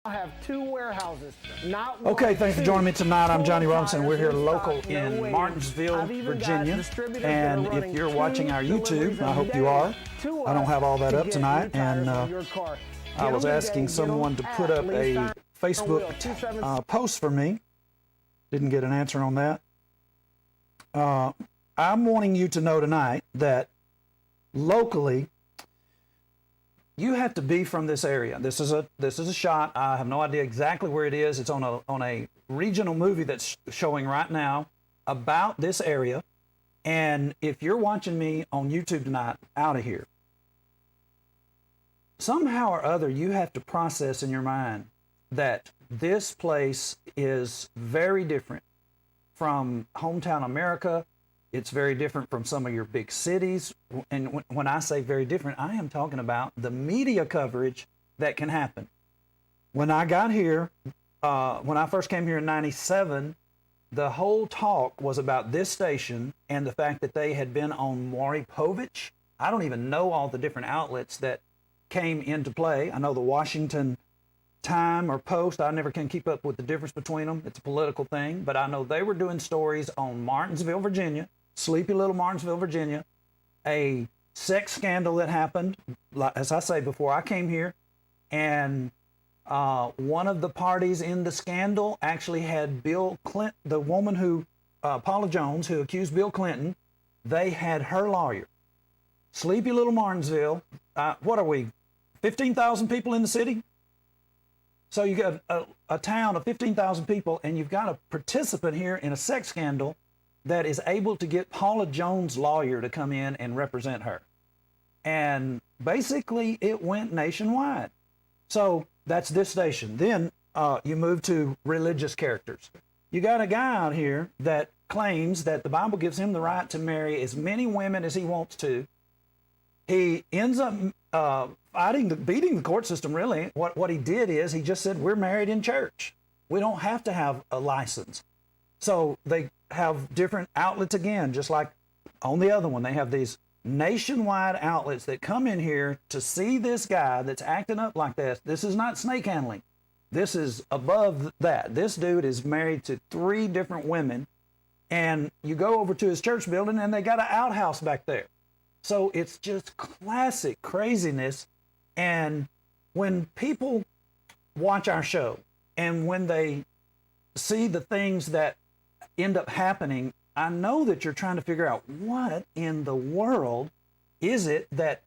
have 2 warehouses, not one. Okay, thanks for joining me tonight. I'm Johnny Robertson. We're here local no in wage. Martinsville, I've even got Virginia. distributors that And are if running you're 2 watching our YouTube, deliveries I a hope day you are. to I don't us have all that to up get tonight, new tires and on your car. I Get was them asking today, get someone them to put at up least a on Facebook wheel, 27. post for me. Didn't get an answer on that. I'm wanting you to know tonight that locally, you have to be from this area. This is a shot. I have no idea exactly where it is. It's on a regional movie that's showing right now about this area. And if you're watching me on YouTube tonight, out of here, somehow or other, you have to process in your mind that this place is very different from hometown America. It's very different from some of your big cities. And when I say very different, I am talking about the media coverage that can happen. When I got here, when I first came here in 97, the whole talk was about this station and the fact that they had been on Maury Povich. I don't even know all the different outlets that came into play. I know the Washington Time or Post. I never can keep up with the difference between them. It's a political thing, but I know they were doing stories on Martinsville, Virginia, sleepy little Martinsville, Virginia, a sex scandal that happened, as I say, before I came here. And one of the parties in the scandal actually had Bill Clinton, the woman who, Paula Jones, who accused Bill Clinton, they had her lawyer. Sleepy little Martinsville. What are we, 15,000 people in the city? So you got a town of 15,000 people, and you've got a participant here in a sex scandal that is able to get Paula Jones' lawyer to come in and represent her. And basically, it went nationwide. So that's this station. Then you move to religious characters. You got a guy out here that claims that the Bible gives him the right to marry as many women as he wants to. He ends up beating the court system, really. What he did is he just said, we're married in church. We don't have to have a license. So they have different outlets again, just like on the other one. They have these nationwide outlets that come in here to see this guy that's acting up like this. This is not snake handling. This is above that. This dude is married to 3 different women, and you go over to his church building and they got an outhouse back there. So it's just classic craziness. And when people watch our show and when they see the things that end up happening, I know that you're trying to figure out what in the world is it that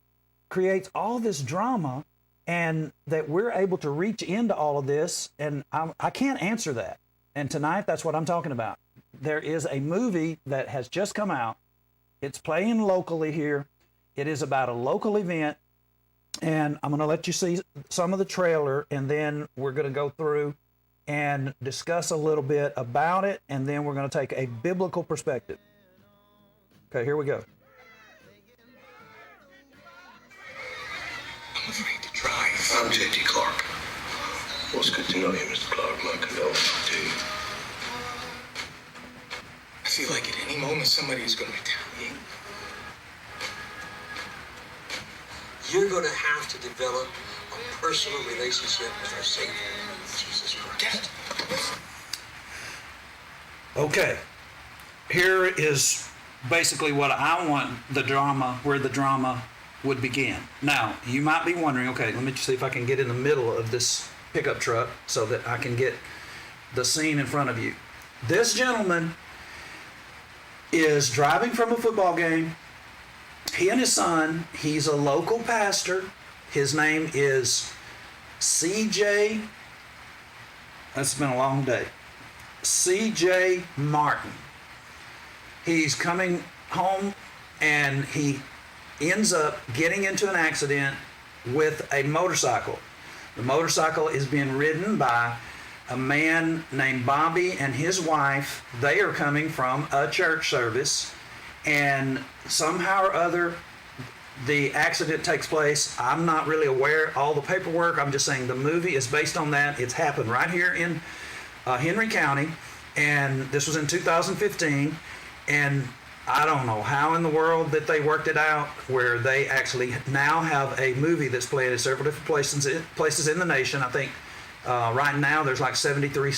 creates all this drama and that we're able to reach into all of this. And I can't answer that. And tonight, that's what I'm talking about. There is a movie that has just come out. It's playing locally here. It is about a local event. And I'm going to let you see some of the trailer, and then we're going to go through and discuss a little bit about it, and then we're going to take a biblical perspective. Okay, here we go. I'm afraid to drive. I'm J.T. Clark. Well, it's good to know you, Mr. Clark. My condolences to you. I feel like at any moment somebody is going to retaliate. You're going to have to develop a personal relationship with our Savior, Jesus Christ. Okay, here is basically what I want the drama, where the drama would begin. Now, you might be wondering, okay, let me see if I can get in the middle of this pickup truck so that I can get the scene in front of you. This gentleman is driving from a football game. He and his son, he's a local pastor. His name is C.J. That's been a long day. C.J. Martin. He's coming home and he ends up getting into an accident with a motorcycle. The motorcycle is being ridden by a man named Bobby and his wife. They are coming from a church service, and somehow or other the accident takes place. I'm not really aware of all the paperwork. I'm just saying the movie is based on that. It's happened right here in Henry County, and this was in 2015. And I don't know how in the world that they worked it out where they actually now have a movie that's played at several different places in the nation. I think Right now, there's like 73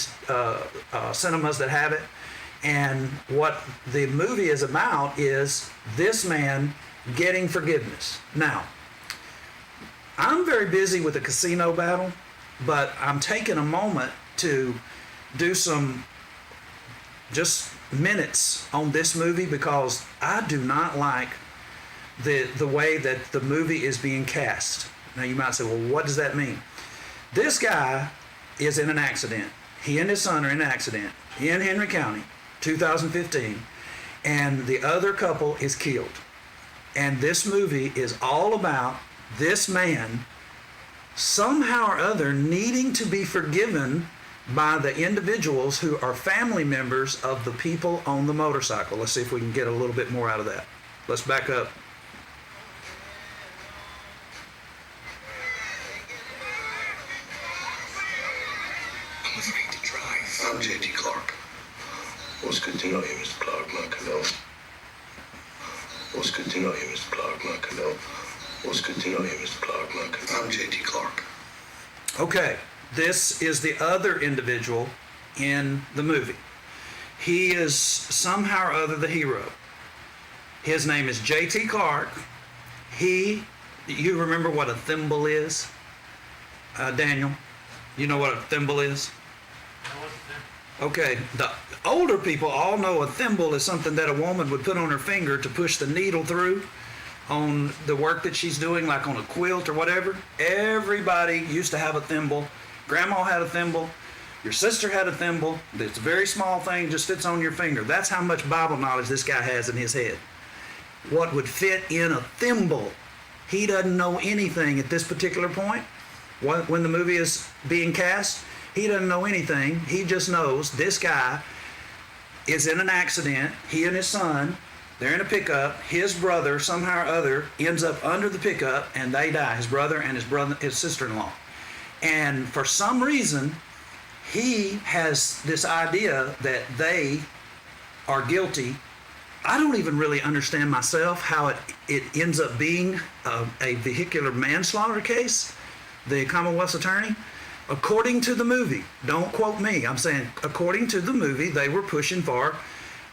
cinemas that have it. And what the movie is about is this man getting forgiveness. Now, I'm very busy with the casino battle, but I'm taking a moment to do some just minutes on this movie because I do not like the way that the movie is being cast. Now you might say, well, what does that mean? This guy is in an accident. He and his son are in an accident in Henry County, 2015, and the other couple is killed. And this movie is all about this man somehow or other needing to be forgiven by the individuals who are family members of the people on the motorcycle. Let's see if we can get a little bit more out of that. Let's back up. I'm afraid to drive. I'm J.T. Clark. What's good to know you, Mr. Clark, my condol. What's good to know you, Mr. Clark, my condol. What's good to know you, Mr. Clark, my condol. I'm J.T. Clark. Okay, this is the other individual in the movie. He is somehow or other the hero. His name is J.T. Clark. You remember what a thimble is? Daniel, you know what a thimble is? Okay, the older people all know a thimble is something that a woman would put on her finger to push the needle through on the work that she's doing, like on a quilt or whatever. Everybody used to have a thimble. Grandma had a thimble. Your sister had a thimble. It's a very small thing, just fits on your finger. That's how much Bible knowledge this guy has in his head. What would fit in a thimble? He doesn't know anything at this particular point. When the movie is being cast, he doesn't know anything. He just knows this guy is in an accident. He and his son, they're in a pickup. His brother, somehow or other, ends up under the pickup and they die. His brother and his sister-in-law. And for some reason, he has this idea that they are guilty. I don't even really understand myself how it ends up being a vehicular manslaughter case. The Commonwealth's attorney, according to the movie, don't quote me, I'm saying according to the movie, they were pushing for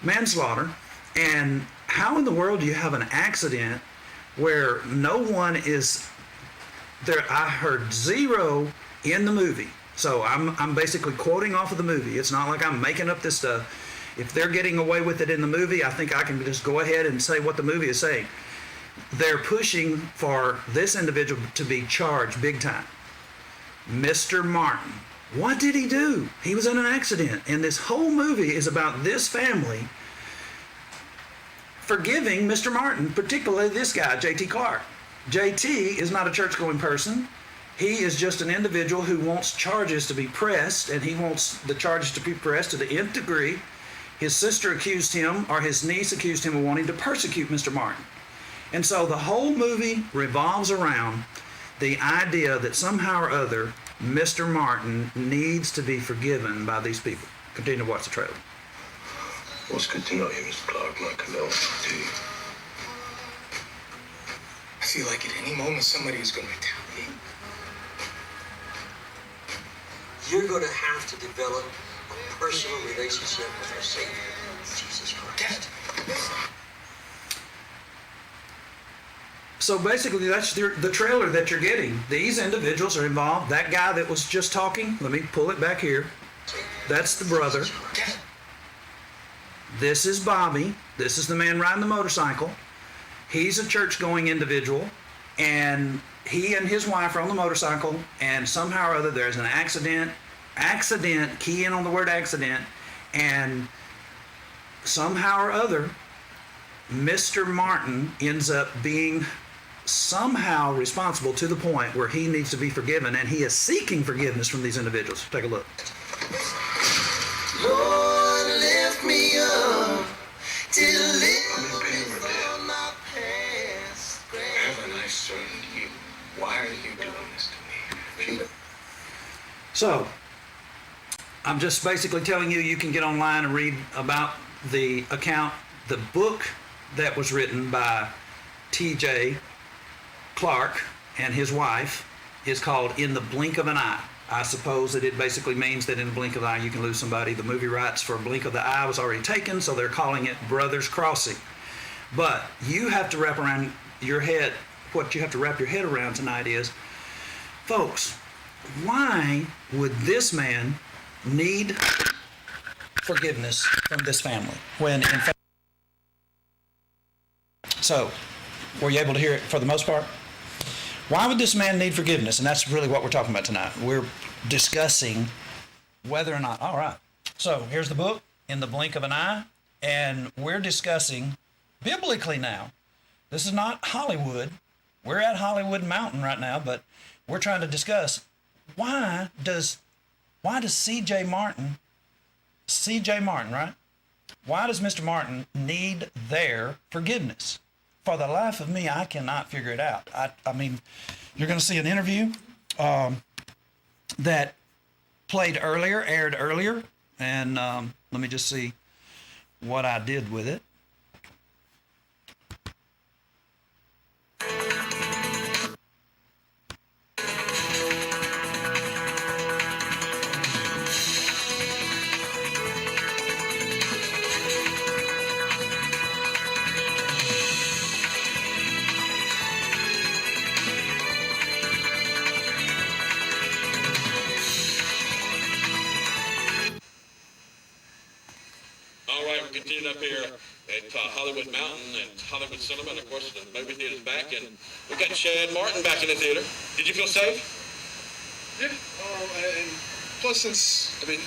manslaughter. And how in the world do you have an accident where no one is there? I heard zero in the movie. So I'm basically quoting off of the movie. It's not like I'm making up this stuff. If they're getting away with it in the movie, I think I can just go ahead and say what the movie is saying. They're pushing for this individual to be charged big time. Mr. Martin. What did he do? He was in an accident. And this whole movie is about this family forgiving Mr. Martin, particularly this guy, J.T. Clark. J.T. is not a church-going person. He is just an individual who wants charges to be pressed, and he wants the charges to be pressed to the nth degree. His sister accused him, or his niece accused him of wanting to persecute Mr. Martin. And so the whole movie revolves around the idea that somehow or other, Mr. Martin needs to be forgiven by these people. Continue to watch the trailer. Well, it's good to know you, Mr. Clark. My condolences to you. I feel like at any moment somebody is going to retaliate. You're going to have to develop a personal relationship with our Savior, Jesus Christ. So basically, that's the trailer that you're getting. These individuals are involved. That guy that was just talking, let me pull it back here. That's the brother. This is Bobby. This is the man riding the motorcycle. He's a church-going individual, and he and his wife are on the motorcycle, and somehow or other there's an accident, key in on the word accident, and somehow or other, Mr. Martin ends up being somehow responsible to the point where he needs to be forgiven, and he is seeking forgiveness from these individuals. Take a look. Lord, lift me up till Haven't I served you? Why are you doing this to me? So, I'm just basically telling you, you can get online and read about the account, the book that was written by T.J. Clark and his wife is called In the Blink of an Eye. I suppose that it basically means that in a blink of the eye you can lose somebody. The movie rights for a blink of the eye was already taken, so they're calling it Brothers Crossing. But you have to wrap around your head, what you have to wrap your head around tonight is, folks, why would this man need forgiveness from this family when in fact... So, were you able to hear it for the most part? Why would this man need forgiveness? And that's really what we're talking about tonight. We're discussing whether or not... All right. So, here's the book, In the Blink of an Eye, and we're discussing biblically now. This is not Hollywood. We're at Hollywood Mountain right now, but we're trying to discuss why does C.J. Martin, right? Why does Mr. Martin need their forgiveness? For the life of me, I cannot figure it out. I mean, you're going to see an interview that aired earlier, and let me just see what I did with it. Continuing up here at Hollywood Mountain and Hollywood Cinema, and of course the movie theater's back, and we've got Chad Martin back in the theater. Did you feel safe? Yeah, and plus since, I mean,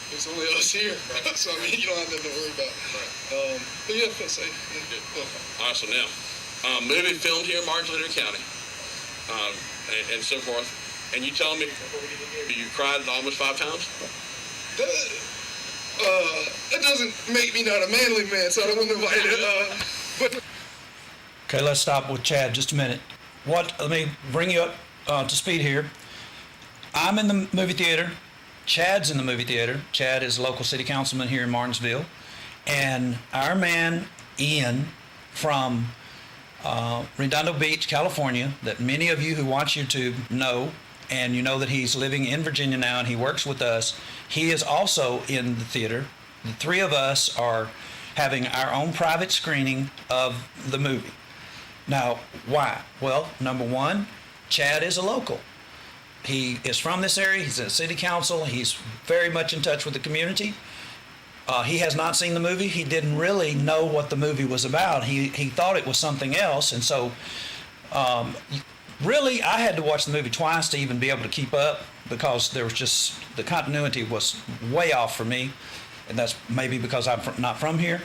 there's only us here, so I mean, you don't have nothing to worry about. But yeah, I feel safe. Yeah. Good. All right, so now, movie filmed here in Martin Luther County, and so forth, and you tell me you cried almost 5 times? That doesn't make me not a manly man, so I don't want nobody to, but... Okay, let's stop with Chad just a minute. Let me bring you up to speed here. I'm in the movie theater. Chad's in the movie theater. Chad is a local city councilman here in Martinsville. And our man, Ian, from Redondo Beach, California, that many of you who watch YouTube know, and you know that he's living in Virginia now and he works with us. He is also in the theater. The 3 of us are having our own private screening of the movie. Now, why? Well, number 1, Chad is a local. He is from this area. He's in city council. He's very much in touch with the community. He has not seen the movie. He didn't really know what the movie was about. He thought it was something else, and so really, I had to watch the movie twice to even be able to keep up because there was just, the continuity was way off for me, and that's maybe because I'm not from here.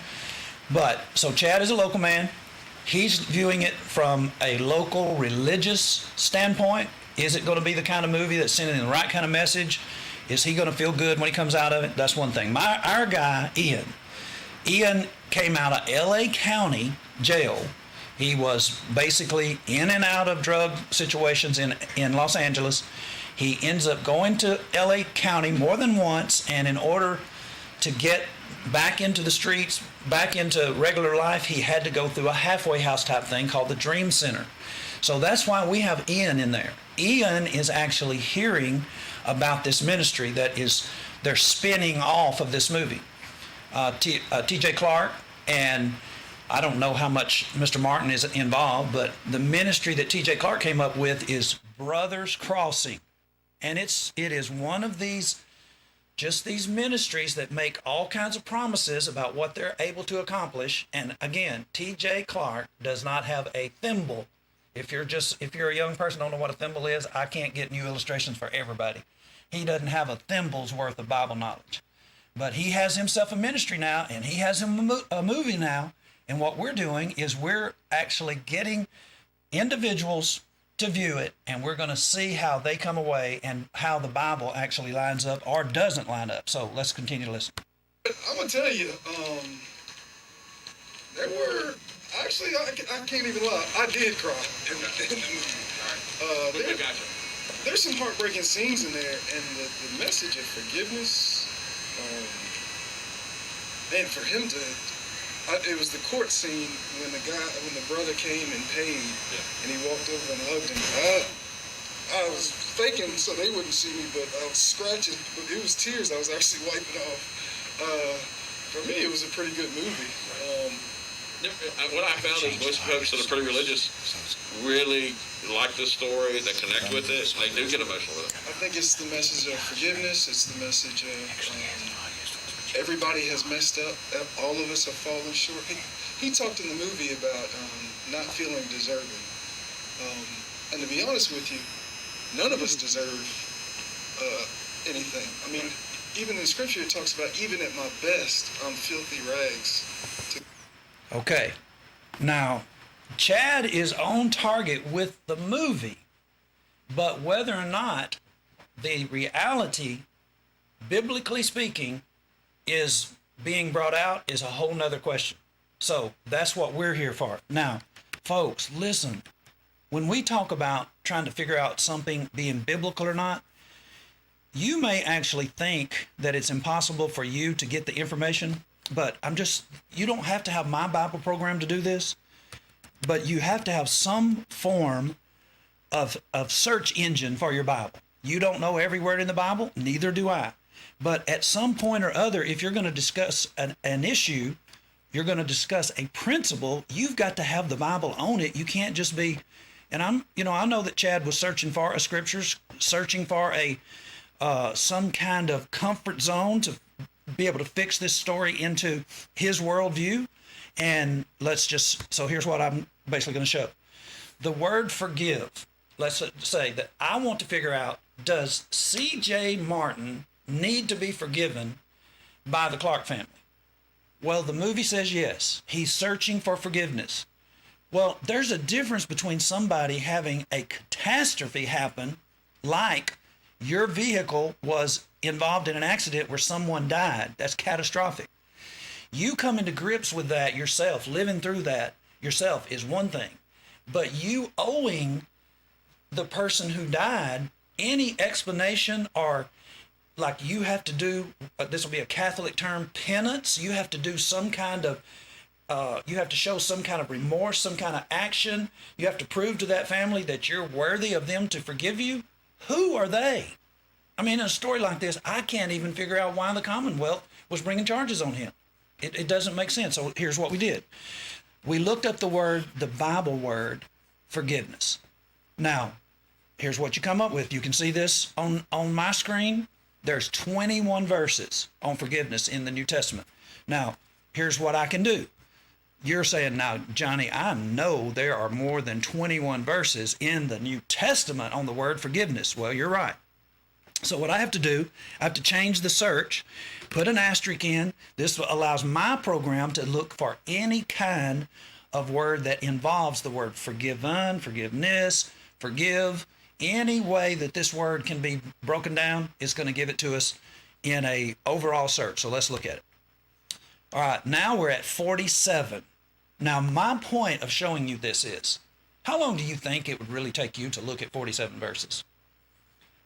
But, so Chad is a local man. He's viewing it from a local religious standpoint. Is it going to be the kind of movie that's sending the right kind of message? Is he going to feel good when he comes out of it? That's one thing. Our guy, Ian came out of L.A. County Jail. He was basically in and out of drug situations in Los Angeles. He ends up going to LA County more than once, and in order to get back into the streets, back into regular life, he had to go through a halfway house type thing called the Dream Center. So that's why we have Ian in there. Ian is actually hearing about this ministry that is, they're spinning off of this movie. T.J. Clark, and I don't know how much Mr. Martin is involved, but the ministry that T.J. Clark came up with is Brothers Crossing. And it is one of these ministries that make all kinds of promises about what they're able to accomplish. And again, T.J. Clark does not have a thimble. If you're a young person, don't know what a thimble is, I can't get new illustrations for everybody. He doesn't have a thimble's worth of Bible knowledge. But he has himself a ministry now, and he has a movie now. And what we're doing is we're actually getting individuals to view it, and we're going to see how they come away and how the Bible actually lines up or doesn't line up. So let's continue to listen. I'm going to tell you, there were, actually, I can't even lie, I did cry in the movie. There's some heartbreaking scenes in there, and the message of forgiveness, and for him to... it was the court scene when the brother came and paid, and he walked over and hugged him. I was faking so they wouldn't see me, but I was scratching. But it was tears I was actually wiping off. For me, it was a pretty good movie. What I found is most folks that are pretty religious really like this story, they connect with it, they do get emotional with it. I think it's the message of forgiveness. It's the message of everybody has messed up. All of us have fallen short. He talked in the movie about not feeling deserving. And to be honest with you, none of us deserve anything. I mean, even in Scripture it talks about, even at my best, I'm filthy rags. Okay. Now, Chad is on target with the movie, but whether or not the reality, biblically speaking, is being brought out is a whole nother question. So that's what we're here for. Now, folks, listen. When we talk about trying to figure out something being biblical or not, you may actually think that it's impossible for you to get the information, but you don't have to have my Bible program to do this, but you have to have some form of search engine for your Bible. You don't know every word in the Bible, neither do I. But at some point or other, if you're going to discuss an issue, you're going to discuss a principle, you've got to have the Bible on it. You can't just be, and I know that Chad was searching for a scriptures, searching for some kind of comfort zone to be able to fix this story into his worldview. And so here's what I'm basically going to show. The word forgive, let's say that I want to figure out, does C.J. Martin need to be forgiven by the Clark family? Well, the movie says yes. He's searching for forgiveness. Well, there's a difference between somebody having a catastrophe happen, like your vehicle was involved in an accident where someone died. That's catastrophic. You come into grips with that yourself, living through that yourself is one thing. But you owing the person who died any explanation, or like you have to do, this will be a Catholic term, penance. You have to do some kind of, you have to show some kind of remorse, some kind of action. You have to prove to that family that you're worthy of them to forgive you. Who are they? I mean, in a story like this, I can't even figure out why the Commonwealth was bringing charges on him. It doesn't make sense. So here's what we did. We looked up the Bible word, forgiveness. Now, here's what you come up with. You can see this on my screen. There's 21 verses on forgiveness in the New Testament. Now, here's what I can do. You're saying, now, Johnny, I know there are more than 21 verses in the New Testament on the word forgiveness. Well, you're right. So what I have to do, I have to change the search, put an asterisk in. This allows my program to look for any kind of word that involves the word forgiven, forgiveness, forgive. Any way that this word can be broken down, it's going to give it to us in a overall search. So let's look at it. All right, now we're at 47. Now, my point of showing you this is, how long do you think it would really take you to look at 47 verses?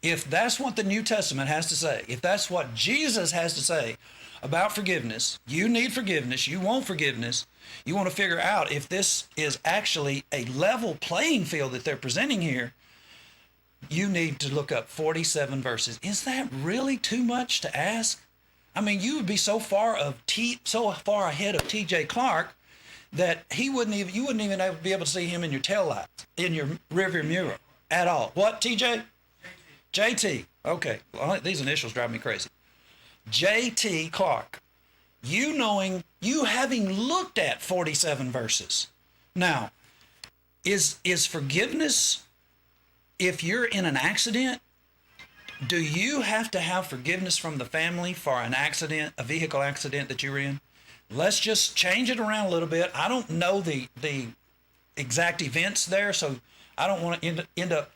If that's what the New Testament has to say, if that's what Jesus has to say about forgiveness, you need forgiveness, you want forgiveness, you want to figure out if this is actually a level playing field that they're presenting here, you need to look up 47 verses. Is that really too much to ask? I mean, you would be so far ahead of T.J. Clark that you wouldn't even be able to see him in your tail lights, in your rearview mirror at all. What, T.J.? JT. Okay. Well, these initials drive me crazy. JT Clark. You having looked at 47 verses. Now, is forgiveness, if you're in an accident, do you have to have forgiveness from the family for an accident, a vehicle accident that you were in? Let's just change it around a little bit. I don't know the exact events there, so I don't want to end up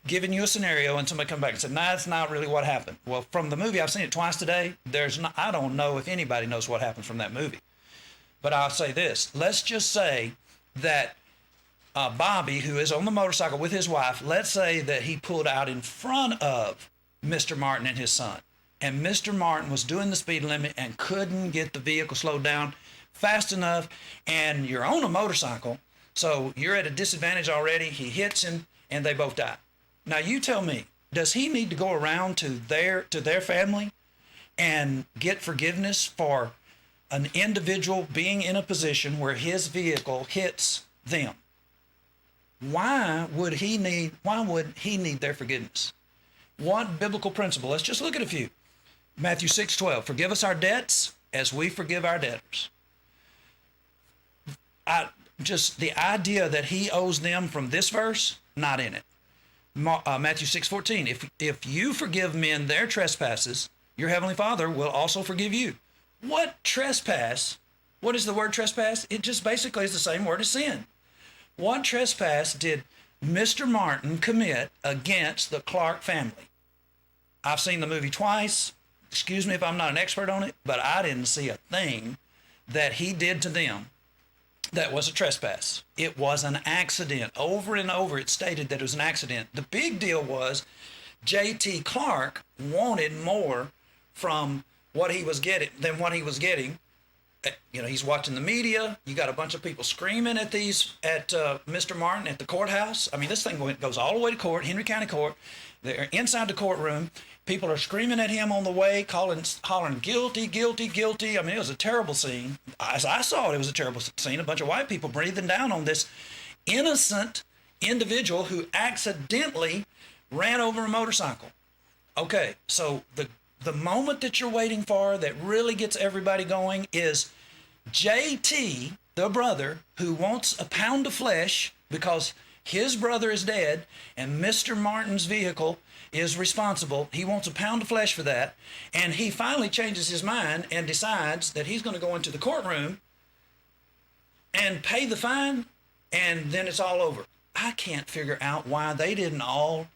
giving you a scenario and somebody come back and say, nah, that's not really what happened. Well, from the movie, I've seen it twice today. I don't know if anybody knows what happened from that movie. But I'll say this. Let's just say that Bobby, who is on the motorcycle with his wife, let's say that he pulled out in front of Mr. Martin and his son. And Mr. Martin was doing the speed limit and couldn't get the vehicle slowed down fast enough. And you're on a motorcycle, so you're at a disadvantage already. He hits him, and they both die. Now, you tell me, does he need to go around to their family and get forgiveness for an individual being in a position where his vehicle hits them? Why would he need their forgiveness? What biblical principle? Let's just look at a few. Matthew 6:12, forgive us our debts as we forgive our debtors. Just the idea that he owes them from this verse, not in it. Matthew 6:14, if you forgive men their trespasses, your heavenly Father will also forgive you. What trespass? What is the word trespass? It just basically is the same word as sin. What trespass did Mr. Martin commit against the Clark family? I've seen the movie twice. Excuse me if I'm not an expert on it, but I didn't see a thing that he did to them that was a trespass. It was an accident. Over and over it stated that it was an accident. The big deal was J.T. Clark wanted more from what he was getting than what he was getting. You know, he's watching the media. You got a bunch of people screaming at Mr. Martin at the courthouse. I mean, this thing goes all the way to court, Henry County Court. They're inside the courtroom. People are screaming at him on the way, hollering, guilty, guilty, guilty. I mean, it was a terrible scene. As I saw it, it was a terrible scene. A bunch of white people breathing down on this innocent individual who accidentally ran over a motorcycle. Okay, so the moment that you're waiting for that really gets everybody going is JT, the brother, who wants a pound of flesh because his brother is dead and Mr. Martin's vehicle is responsible. He wants a pound of flesh for that. And he finally changes his mind and decides that he's going to go into the courtroom and pay the fine, and then it's all over. I can't figure out why they didn't all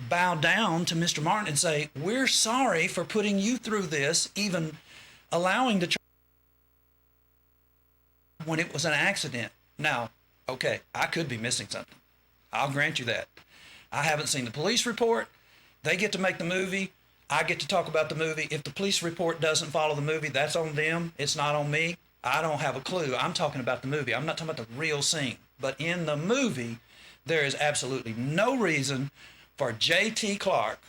bow down to Mr. Martin and say, we're sorry for putting you through this, even allowing the charge when it was an accident. Now, okay, I could be missing something. I'll grant you that. I haven't seen the police report. They get to make the movie. I get to talk about the movie. If the police report doesn't follow the movie, that's on them. It's not on me. I don't have a clue. I'm talking about the movie. I'm not talking about the real scene. But in the movie, there is absolutely no reason for J.T. Clark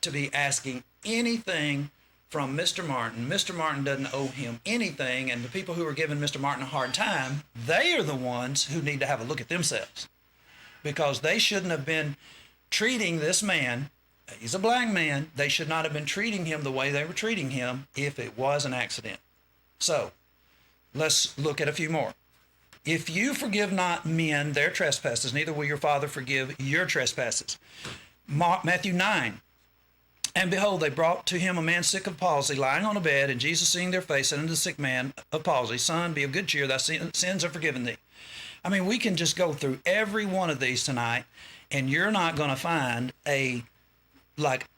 to be asking anything from Mr. Martin. Mr. Martin doesn't owe him anything, and the people who are giving Mr. Martin a hard time, they are the ones who need to have a look at themselves, because they shouldn't have been treating this man. He's a black man. They should not have been treating him the way they were treating him if it was an accident. So let's look at a few more. If you forgive not men their trespasses, neither will your Father forgive your trespasses. Matthew 9, and behold, they brought to him a man sick of palsy, lying on a bed, and Jesus, seeing their face, said unto the sick man of palsy, Son, be of good cheer, thy sins are forgiven thee. I mean, we can just go through every one of these tonight, and you're not going to find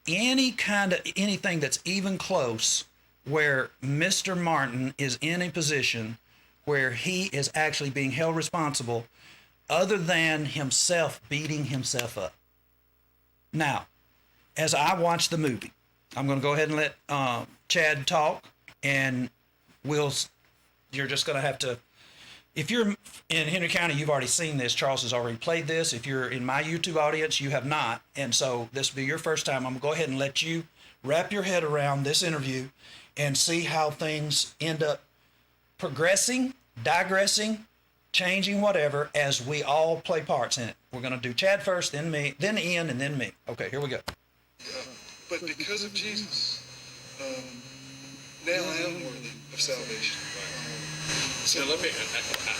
anything that's even close where Mr. Martin is in a position where he is actually being held responsible other than himself beating himself up. Now, as I watch the movie, I'm going to go ahead and let Chad talk, and you're just going to have to, if you're in Henry County, you've already seen this. Charles has already played this. If you're in my YouTube audience, you have not. And so this will be your first time. I'm going to go ahead and let you wrap your head around this interview and see how things end up progressing, digressing, changing, whatever, as we all play parts in it. We're going to do Chad first, then me, then Ian, and then me. Okay, here we go. But because of Jesus, now I am worthy of salvation. So let me,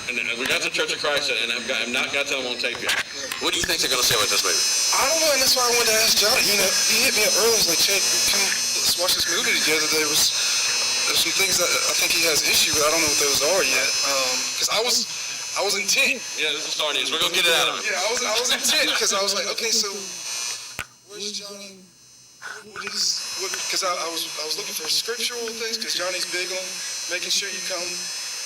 and we got the Church of Christ, and I've not got them on tape yet. What do you think they're going to say about this movie? I don't know, and that's why I wanted to ask Johnny. You know, he hit me up early. He's like, Chad, come, let's watch this movie together. There's some things that I think he has issue with. I don't know what those are yet. Because I was intent. Yeah, this is starting. We're going to get it out of him. Yeah, I was intent because I was like, okay, so where's Johnny? Because I was looking for scriptural things, because Johnny's big on making sure you come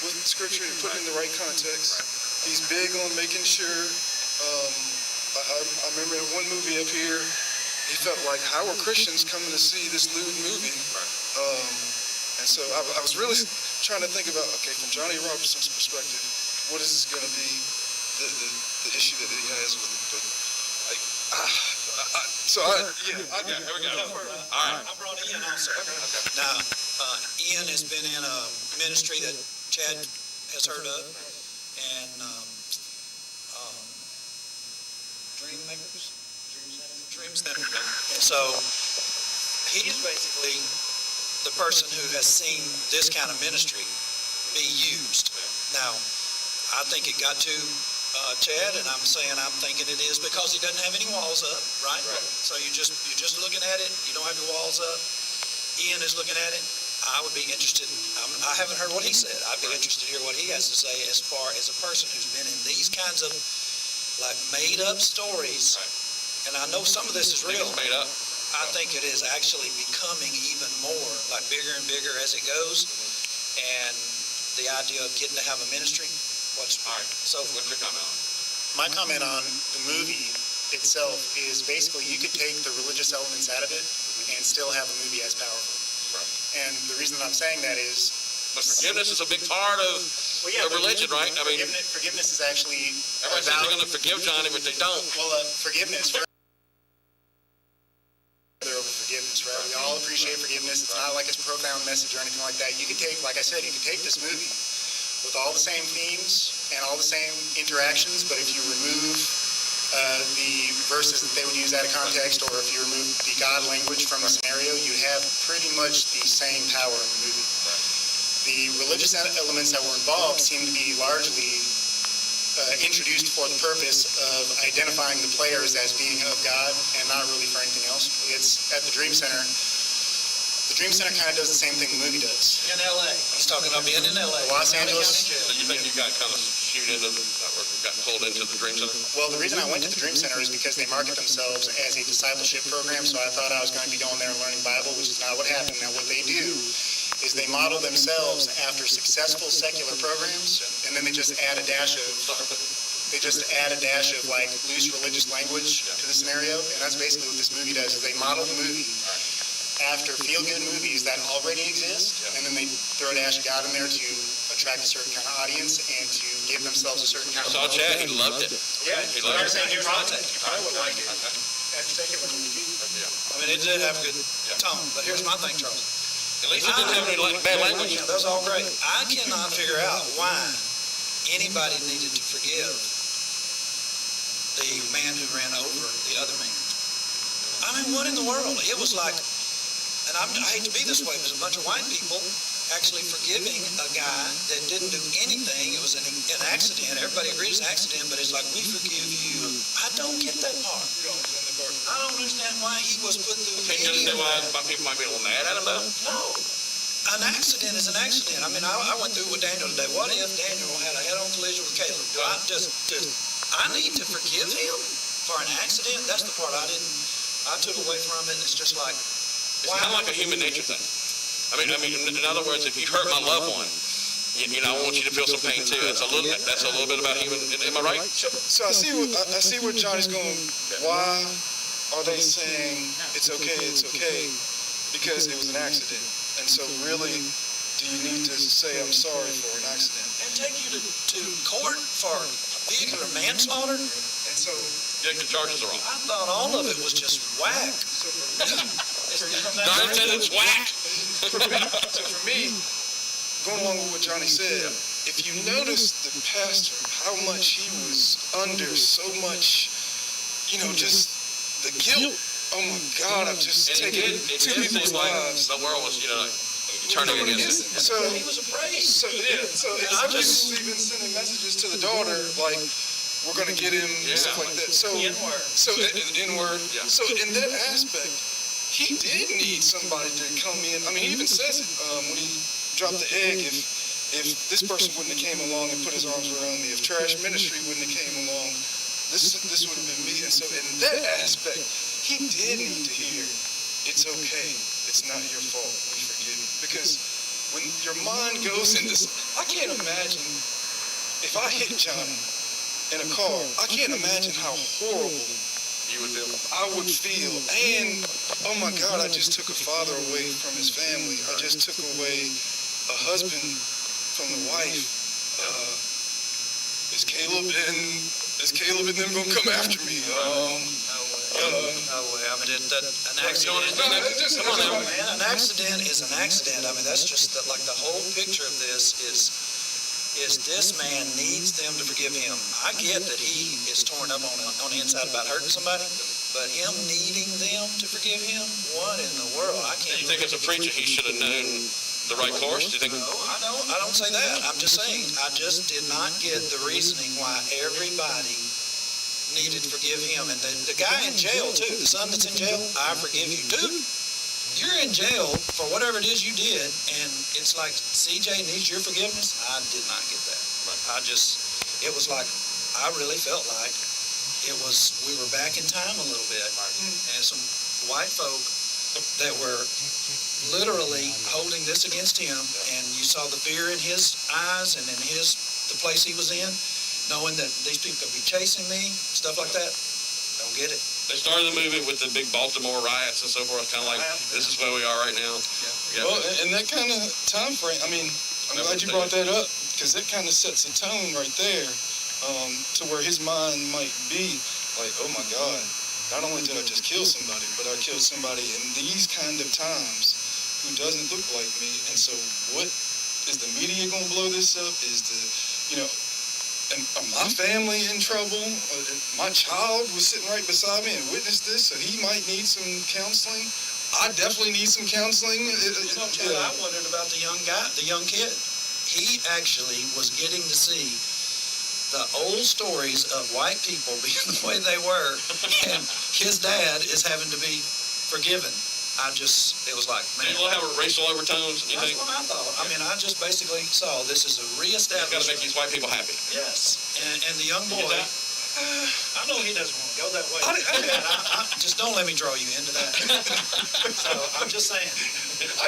with scripture and put it in the right context. He's big on making sure. I remember in one movie up here, he felt like, how are Christians coming to see this lewd movie? And so I was really trying to think about, okay, from Johnny Robertson's perspective, what is this going to be, the issue that he has with it? But Here we go. All right. I brought Ian also. Now, Ian has been in a ministry that Chad has heard of, and Dream Center. And so he's basically the person who has seen this kind of ministry be used. Now, I think it got to Chad, and I'm thinking it is because he doesn't have any walls up, right? So you're just looking at it. You don't have your walls up. Ian is looking at it. I would be interested. I haven't heard what he said. I'd be interested to hear what he has to say as far as a person who's been in these kinds of like made up stories. And I know some of this is real. It's made up. I think it is actually becoming even more like bigger and bigger as it goes. And the idea of getting to have a ministry. What's your comment on? My comment on the movie itself is basically you could take the religious elements out of it and still have a movie as powerful. Right. And the reason that I'm saying that is... But forgiveness is a big part of religion, right? I mean, forgiveness is actually... Everybody says they're going to forgive Johnny, but they don't. Well, forgiveness... over forgiveness, right? We all appreciate forgiveness. It's not like it's a profound message or anything like that. You could take, like I said, you could take this movie with all the same themes and all the same interactions, but if you remove the verses that they would use out of context, or if you remove the God language from the scenario, you have pretty much the same power in the movie. The religious elements that were involved seem to be largely introduced for the purpose of identifying the players as being of God and not really for anything else. It's at the Dream Center. The Dream Center kind of does the same thing the movie does. in L.A. He's talking about being in L.A. Los Angeles. So you think you got kind of shoot into or got pulled into the Dream Center? Well, the reason I went to the Dream Center is because they market themselves as a discipleship program, so I thought I was going to be going there and learning Bible, which is not what happened. Now, what they do is they model themselves after successful secular programs, and then they just add a dash of like loose religious language to the scenario, and that's basically what this movie does. Is they model the movie after feel-good movies that already exist, and then they throw a dash of God in there to attract a certain kind of audience and to give themselves a certain kind I of... saw Chad, he loved it. Yeah, He loved it. he probably would like it as a secular movie. I mean, it did have a good tone, but here's my thing, Charles. At least it didn't have any bad language. Yeah, that's all great. I cannot figure out why anybody needed to forgive the man who ran over the other man. I mean, what in the world? It was like, and I hate to be this way, but it was a bunch of white people actually forgiving a guy that didn't do anything. It was an accident. Everybody agreed it's an accident, but it's like, we forgive you. I don't get that part. I don't understand why he was put through Can you any of understand why that. people might be a little mad at him though? No. An accident is an accident. I mean, I went through with Daniel today. What if Daniel had a head-on collision with Caleb? Do I I need to forgive him for an accident? That's the part I took away from it. It's just like, It's kind of like a human nature thing. I mean, in other words, if you hurt my loved one, you know, I want you to feel some pain too. That's a little bit about human. Am I right? So I see where Johnny's going. Why are they saying it's okay? Because it was an accident. And so really, do you need to say I'm sorry for an accident? and take you to court for vehicular manslaughter? And so, Yeah, the charges are wrong. I thought all of it was just whack. Not intended, whack. so for me, going along with what Johnny said, if you notice the pastor, how much he was under so much, just the guilt. Oh my God, I've just taken two people's lives. The world was, turning against him. So He was afraid. So I just- we've been sending messages to the daughter, like, we're gonna get him, stuff like that. So N-word. Yeah. So in that aspect, he did need somebody to come in. I mean, he even says it when he dropped the egg. If this person wouldn't have came along and put his arms around me, if trash ministry wouldn't have came along, this would have been me. And so in that aspect, he did need to hear, it's okay. It's not your fault. We forgive you. Because when your mind goes into, I can't imagine if I hit Johnny in a car, I can't imagine how horrible You would feel. I would feel. And, oh my God, I just took a father away from his family. I just took away a husband from the wife. Is Caleb and them gonna come after me? I mean, an accident. Come on now, man. An accident is an accident. I mean, that's just like the whole picture of this is this man needs them to forgive him. I get that he is torn up on the inside about hurting somebody, but him needing them to forgive him, what in the world? I can't. You think as a preacher he should have known the right course? Do you think? No, I don't say that. I'm just saying I just did not get the reasoning why everybody needed to forgive him. And the guy in jail too, the son that's in jail, I forgive you, dude. You're in jail for whatever it is you did, and it's like CJ needs your forgiveness. I did not get that. It was like I really felt like we were back in time a little bit, and some white folk that were literally holding this against him, and you saw the fear in his eyes and in the place he was in, knowing that these people could be chasing me, stuff like that. Don't get it. They started the movie with the big Baltimore riots and so forth, kind of like, this is where we are right now. Yeah. Well, and that kind of time frame, I mean, I'm glad you brought that up, because that kind of sets a tone right there to where his mind might be like, oh my God, not only did I just kill somebody, but I killed somebody in these kind of times who doesn't look like me. And so what, is the media going to blow this up? Is and my family in trouble? My child was sitting right beside me and witnessed this, so he might need some counseling. I definitely need some counseling. I wondered about the young kid. He actually was getting to see the old stories of white people being the way they were, and his dad is having to be forgiven. It was like, man. It will have racial overtones, you think? That's what I thought. I mean, I just basically saw this is a reestablishment. You've got to make these white people happy. Yes. And the young boy, I know he doesn't want to go that way. I just don't let me draw you into that. So I'm just saying. I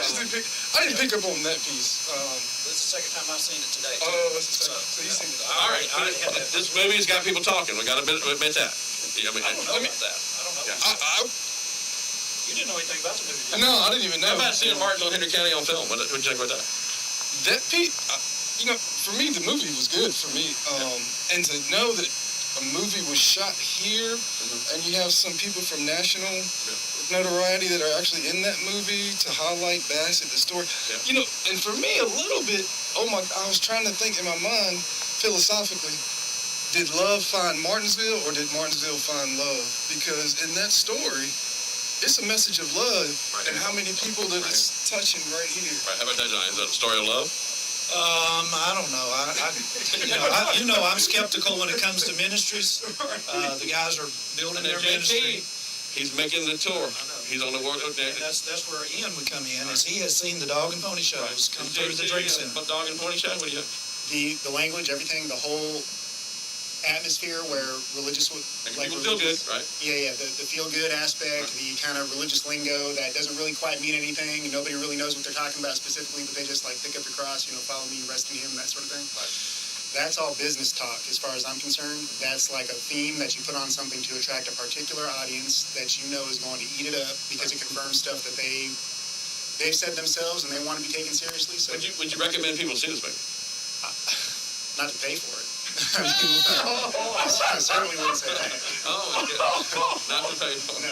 didn't pick up on that piece. This is the second time I've seen it today. Oh, so you've seen it. All right. This movie's got people talking. We got to admit that. I don't know about that. I don't know. You didn't know anything about the movie, did you? No, I didn't even know. How about seeing Martinsville, Henry County on film? What did you think about that? That piece, for me, the movie was good for me. And to know that a movie was shot here, and you have some people from national notoriety that are actually in that movie to highlight Bassett, the story. Yeah. And for me, a little bit, I was trying to think in my mind, philosophically, did love find Martinsville, or did Martinsville find love? Because in that story, it's a message of love, and how many people that it's touching right here. Right. How about that, Johnny? Is that a story of love? I don't know. I'm skeptical when it comes to ministries. The guys are building their ministry. He's making the tour. He's on the world. And that's where Ian would come in, as he has seen the dog and pony shows come through the drink center. Dog and pony show? What do you? The language, everything, the whole atmosphere where religious would people feel good, right? Yeah, the feel good aspect, the kind of religious lingo that doesn't really quite mean anything, and nobody really knows what they're talking about specifically, but they just like pick up your cross, follow me, rest in him, that sort of thing. Right. That's all business talk as far as I'm concerned. That's like a theme that you put on something to attract a particular audience that you know is going to eat it up because it confirms stuff that they've said themselves and they want to be taken seriously. So would you recommend people see this movie? Not to pay for it. I certainly wouldn't say that. Oh my goodness. Not to pay for it. No.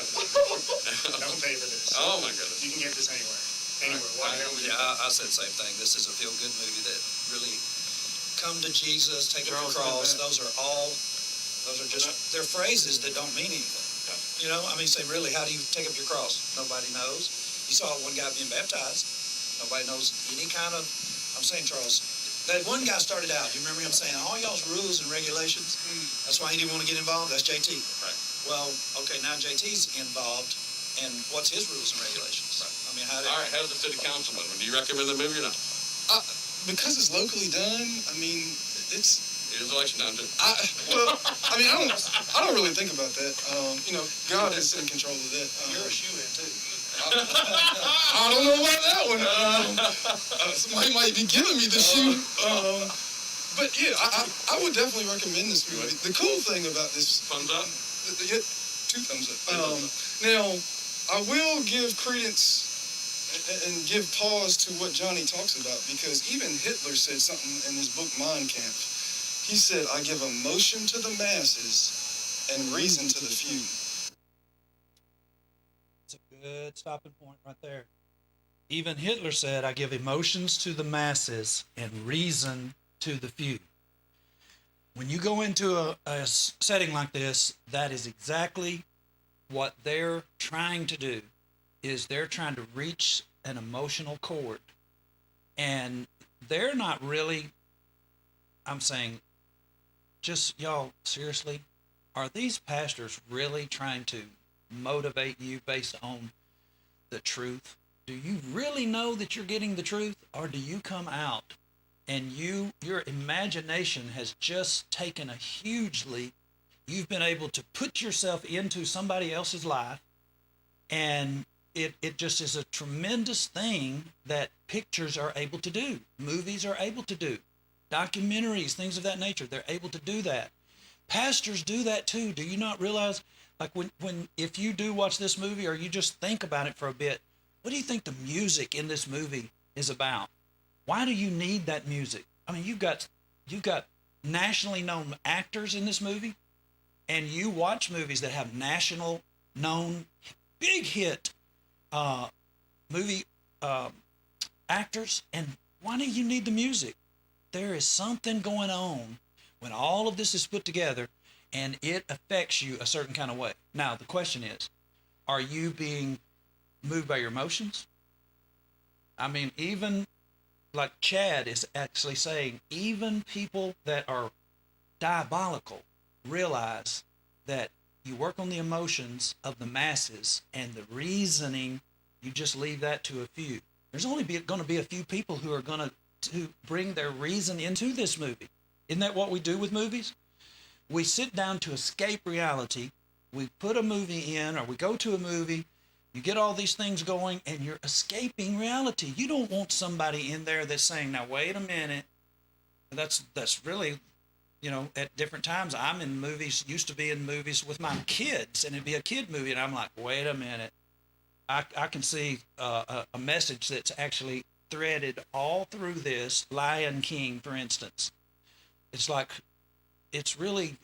Don't pay for this. Oh my goodness. You can get this anywhere. I said the same thing. This is a feel-good movie that really come to Jesus, take up your cross. Those are just, they're phrases that don't mean anything. Say, really, how do you take up your cross? Nobody knows. You saw one guy being baptized. Nobody knows any kind of, I'm saying, Charles, that one guy started out, you remember him saying, all y'all's rules and regulations, that's why he didn't want to get involved, that's JT. Right. Well, okay, now JT's involved, and what's his rules and regulations? Right. All right, how's the city councilman? Do you recommend the movie or not? Because it's locally done, it is election time, too. I don't really think about that. God is in control of that. You're a shoe-in, too. I don't know about that one. Somebody might be giving me the shoe. But yeah, I would definitely recommend this movie. The cool thing about this... Thumbs up? 2 thumbs up. Now, I will give credence and give pause to what Johnny talks about, because even Hitler said something in his book Mein Kampf. He said, I give emotion to the masses and reason to the few. good stopping point right there. Even Hitler said, I give emotions to the masses and reason to the few. When you go into a setting like this, that is exactly what they're trying to do, is they're trying to reach an emotional chord. And they're not really, I'm saying, just y'all, seriously, are these pastors really trying to motivate you based on the truth? Do you really know that you're getting the truth, or do you come out and your imagination has just taken a huge leap? You've been able to put yourself into somebody else's life, and it just is a tremendous thing that pictures are able to do, movies are able to do, documentaries, things of that nature. They're able to do that. Pastors do that too. Do you not realize, like if you do watch this movie, or you just think about it for a bit, what do you think the music in this movie is about? Why do you need that music? I mean, you've got nationally known actors in this movie, and you watch movies that have national known big hit movie actors, and why do you need the music? There is something going on when all of this is put together, and it affects you a certain kind of way. Now, the question is, are you being moved by your emotions? I mean, even like Chad is actually saying, even people that are diabolical realize that you work on the emotions of the masses, and the reasoning, you just leave that to a few. There's only going to be a few people who are going to bring their reason into this movie. Isn't that what we do with movies? We sit down to escape reality. We put a movie in, or we go to a movie. You get all these things going, and you're escaping reality. You don't want somebody in there that's saying, now, wait a minute. That's really, at different times, I'm in movies, used to be in movies with my kids, and it'd be a kid movie, and I'm like, wait a minute. I can see a message that's actually threaded all through this. Lion King, for instance. It's like, it's really,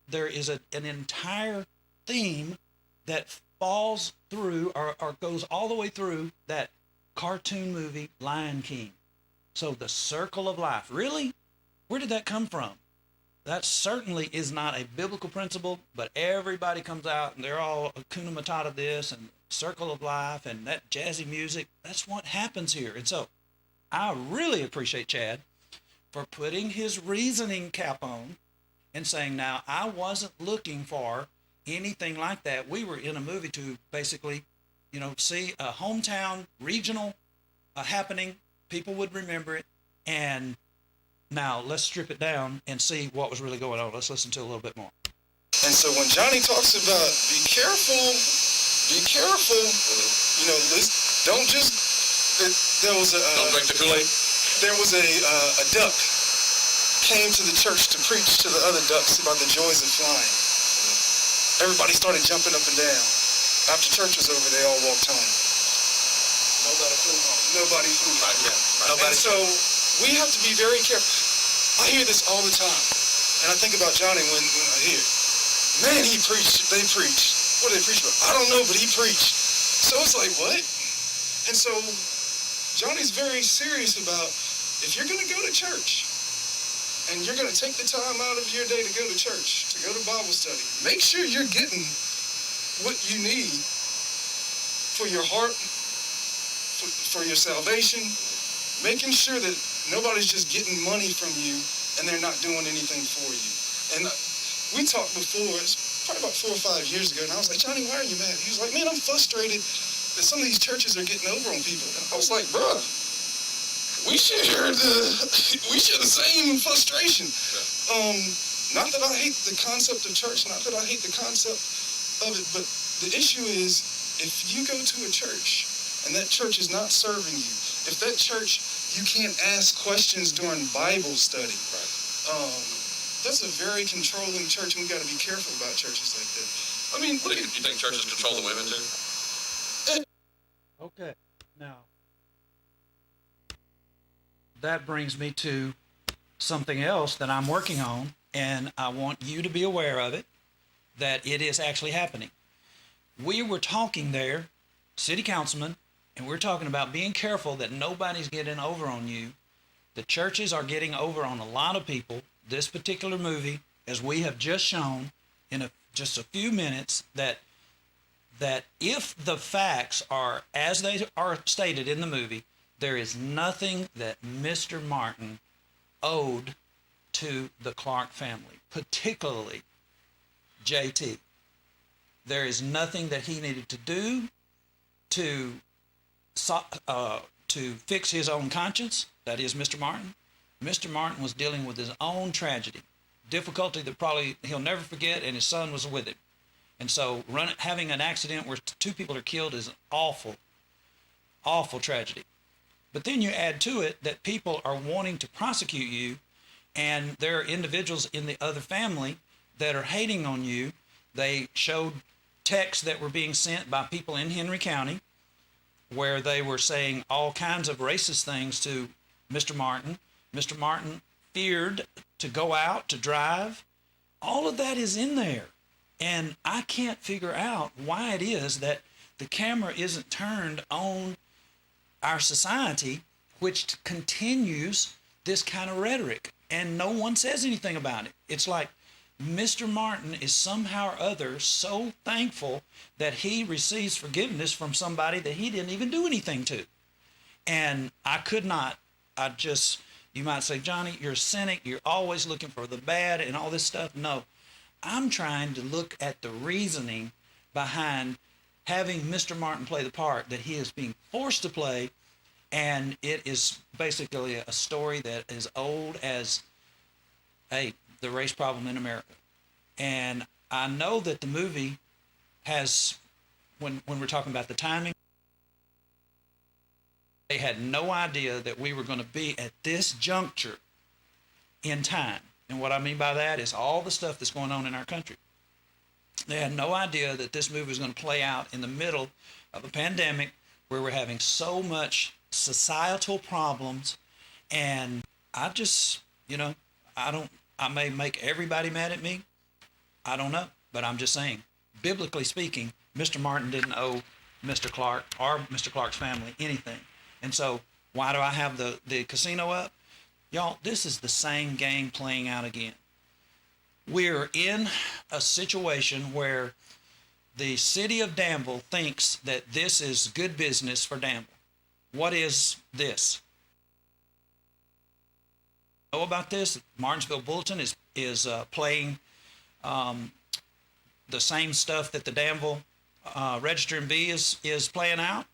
there is an entire theme that falls through or goes all the way through that cartoon movie, Lion King. So the circle of life, really? Where did that come from? That certainly is not a biblical principle, but everybody comes out and they're all Hakuna Matata this and circle of life and that jazzy music. That's what happens here. And so I really appreciate Chad for putting his reasoning cap on and saying, now, I wasn't looking for anything like that. We were in a movie to basically, see a hometown regional happening. People would remember it. And now let's strip it down and see what was really going on. Let's listen to a little bit more. And so when Johnny talks about be careful, don't just, there was don't drink the Kool-Aid. There was a duck came to the church to preach to the other ducks about the joys of flying. Everybody started jumping up and down. After church was over, they all walked home. Nobody flew home. Yeah. And so we have to be very careful. I hear this all the time. And I think about Johnny when I hear it. Man, he preached. They preached. What did they preach about? I don't know, but he preached. So it's like, what? And so Johnny's very serious about, if you're going to go to church, and you're going to take the time out of your day to go to church, to go to Bible study, make sure you're getting what you need for your heart, for your salvation, making sure that nobody's just getting money from you and they're not doing anything for you. And we talked before, it's probably about 4 or 5 years ago, and I was like, Johnny, why are you mad? He was like, man, I'm frustrated that some of these churches are getting over on people. And I was like, bruh, we share the same frustration. Not that I hate the concept of church, not that I hate the concept of it, but the issue is, if you go to a church and that church is not serving you, if that church, you can't ask questions during Bible study, that's a very controlling church, and we've got to be careful about churches like that. I mean, you think churches control the women too? Okay, now that brings me to something else that I'm working on, and I want you to be aware of it, that it is actually happening. We were talking there city councilman, and we're talking about being careful that nobody's getting over on you. The churches are getting over on a lot of people. This particular movie, as we have just shown in just a few minutes, that if the facts are as they are stated in the movie, there is nothing that Mr. Martin owed to the Clark family, particularly JT. There is nothing that he needed to do to fix his own conscience. That is Mr. Martin. Mr. Martin was dealing with his own tragedy, difficulty that probably he'll never forget, and his son was with him. And so having an accident where two people are killed is an awful, awful tragedy. But then you add to it that people are wanting to prosecute you, and there are individuals in the other family that are hating on you. They showed texts that were being sent by people in Henry County where they were saying all kinds of racist things to Mr. Martin. Mr. Martin feared to go out, to drive. All of that is in there. And I can't figure out why it is that the camera isn't turned on our society, which continues this kind of rhetoric, and no one says anything about it. It's like Mr. Martin is somehow or other so thankful that he receives forgiveness from somebody that he didn't even do anything to. And you might say, Johnny, you're a cynic. You're always looking for the bad and all this stuff. No, I'm trying to look at the reasoning behind having Mr. Martin play the part that he is being forced to play. And it is basically a story that is old as, the race problem in America. And I know that the movie has, when we're talking about the timing, they had no idea that we were going to be at this juncture in time. And what I mean by that is all the stuff that's going on in our country. They had no idea that this movie was going to play out in the middle of a pandemic where we're having so much societal problems. And I just, I may make everybody mad at me. I don't know, but I'm just saying, biblically speaking, Mr. Martin didn't owe Mr. Clark or Mr. Clark's family anything. And so why do I have the casino up? Y'all, this is the same game playing out again. We're in a situation where the city of Danville thinks that this is good business for Danville. What is this? Know about this? Martinsville Bulletin is playing the same stuff that the Danville Register and Bee is playing out.